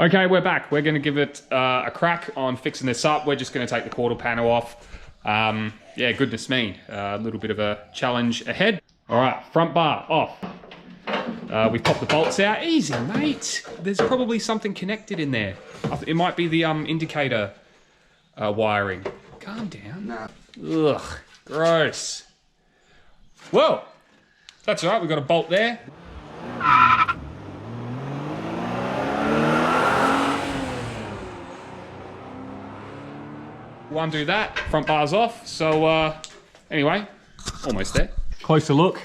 Okay, we're back. We're gonna give it a crack on fixing this up. We're just gonna take the quarter panel off. Yeah, goodness me, a little bit of a challenge ahead. All right, front bar off. We popped the bolts out. Easy, mate. There's probably something connected in there. It might be the indicator wiring. Calm down. Nah. Ugh, gross. Whoa, that's all right. We've got a bolt there. Undo that, front bar's off. So anyway, almost there. Closer look,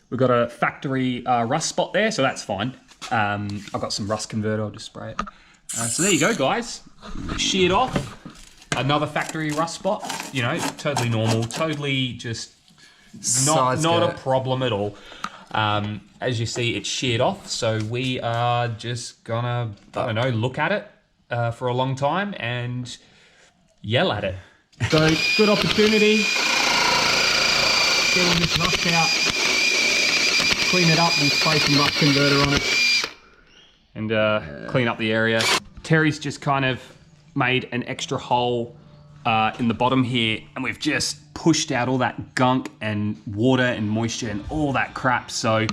we've got a factory rust spot there, so that's fine. I've got some rust converter, I'll just spray it. So there you go, guys. Sheared off, another factory rust spot. You know, totally normal, totally just not a problem at all. As you see, it's sheared off, so we are just gonna, I don't know, look at it for a long time and yell at it. So, good opportunity. Get all this rust out. Clean it up and spray some rust converter on it. And clean up the area. Terry's just kind of made an extra hole in the bottom here, and we've just pushed out all that gunk and water and moisture and all that crap. So,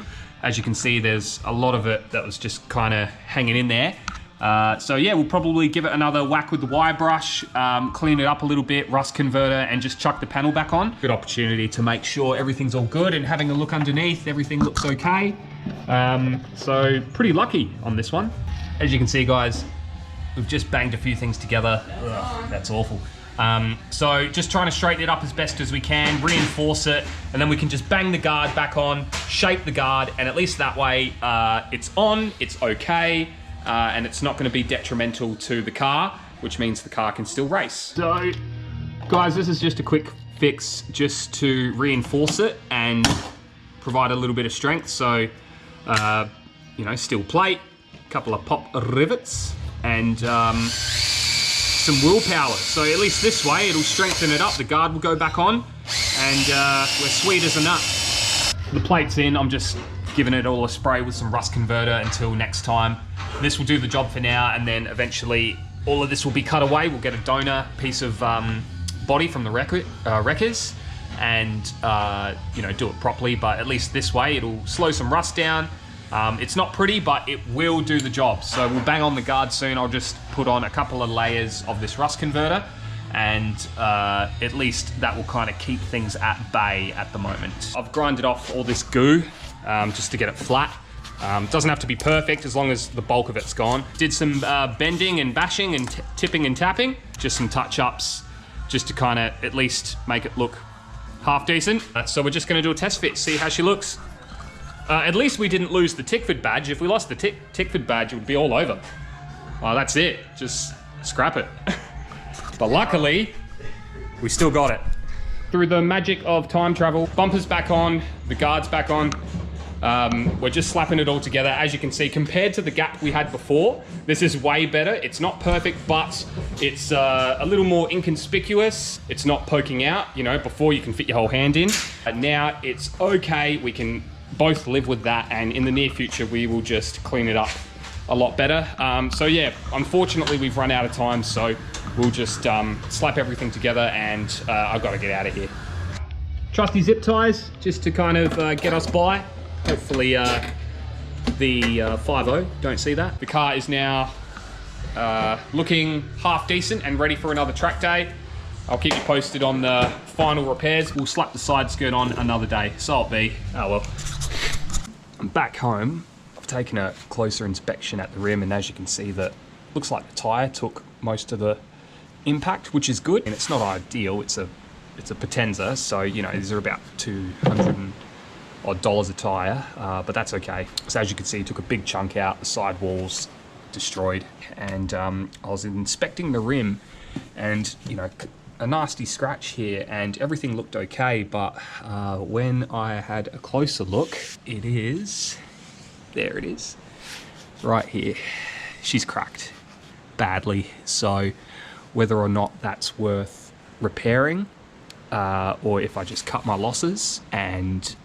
as you can see, there's a lot of it that was just kind of hanging in there. So yeah, we'll probably give it another whack with the wire brush, clean it up a little bit, rust converter, and just chuck the panel back on. Good opportunity to make sure everything's all good, and having a look underneath, everything looks okay. So pretty lucky on this one. As you can see, guys, we've just banged a few things together. Ugh, that's awful. So just trying to straighten it up as best as we can, reinforce it, and then we can just bang the guard back on, shape the guard, and at least that way it's on, it's okay. And it's not going to be detrimental to the car, which means the car can still race. So, guys, this is just a quick fix just to reinforce it and provide a little bit of strength. So, you know, steel plate, a couple of pop rivets, and some willpower. So at least this way, it'll strengthen it up. The guard will go back on, and we're sweet as a nut. The plate's in. I'm just giving it all a spray with some rust converter until next time. This will do the job for now, and then eventually all of this will be cut away. We'll get a donor piece of body from the wreckers and you know, do it properly, but at least this way it'll slow some rust down. It's not pretty, but it will do the job. So we'll bang on the guard soon. I'll just put on a couple of layers of this rust converter, and at least that will kind of keep things at bay at the moment. I've grinded off all this goo just to get it flat. Doesn't have to be perfect as long as the bulk of it's gone. Did some bending and bashing and tipping and tapping, just some touch-ups, just to kind of at least make it look half decent. So we're just gonna do a test fit, see how she looks. At least we didn't lose the Tickford badge. If we lost the Tickford badge, it would be all over. Oh, that's it, just scrap it. But luckily, we still got it. Through the magic of time travel, bumper's back on, the guard's back on. We're just slapping it all together. As you can see, compared to the gap we had before, this is way better. It's not perfect, but it's a little more inconspicuous. It's not poking out. You know, before you can fit your whole hand in. Now it's okay. We can both live with that, and in the near future, we will just clean it up a lot better. So yeah, unfortunately, we've run out of time, so we'll just slap everything together, and I've got to get out of here. Trusty zip ties, just to kind of get us by. Hopefully the 5.0 don't see that. The car is now looking half decent and ready for another track day. I'll keep you posted on the final repairs. We'll slap the side skirt on another day. So it be. Oh well. I'm back home. I've taken a closer inspection at the rim, and as you can see, that looks like the tyre took most of the impact, which is good. And it's not ideal. It's a Potenza, so you know these are about $200 odd a tyre, but that's okay. So as you can see, took a big chunk out, the side walls destroyed, and I was inspecting the rim, and you know, a nasty scratch here, and everything looked okay, but when I had a closer look, it is, there it is, right here. She's cracked badly, so whether or not that's worth repairing, or if I just cut my losses and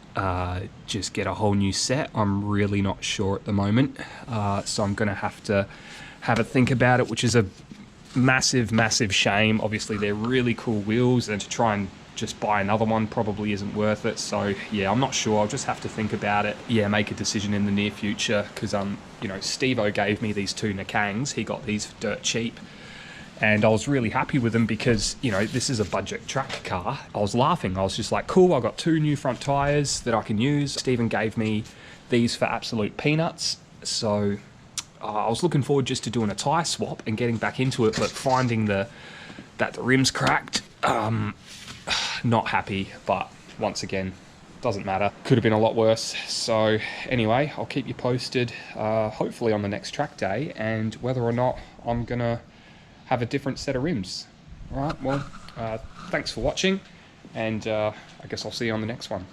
just get a whole new set, I'm really not sure at the moment. So I'm gonna have to have a think about it, which is a massive shame. Obviously they're really cool wheels, and to try and just buy another one probably isn't worth it. So yeah, I'm not sure. I'll just have to think about it. Yeah, make a decision in the near future, because you know, Steve-O gave me these two Nakangs. He got these for dirt cheap, and I was really happy with them because, you know, this is a budget track car. I was laughing. I was just like, cool, I got 2 new front tires that I can use. Stephen gave me these for absolute peanuts. So I was looking forward just to doing a tire swap and getting back into it, but finding that the rim's cracked, not happy. But once again, doesn't matter. Could have been a lot worse. So anyway, I'll keep you posted, hopefully on the next track day, and whether or not I'm gonna have a different set of rims. All right, well, thanks for watching, and I guess I'll see you on the next one.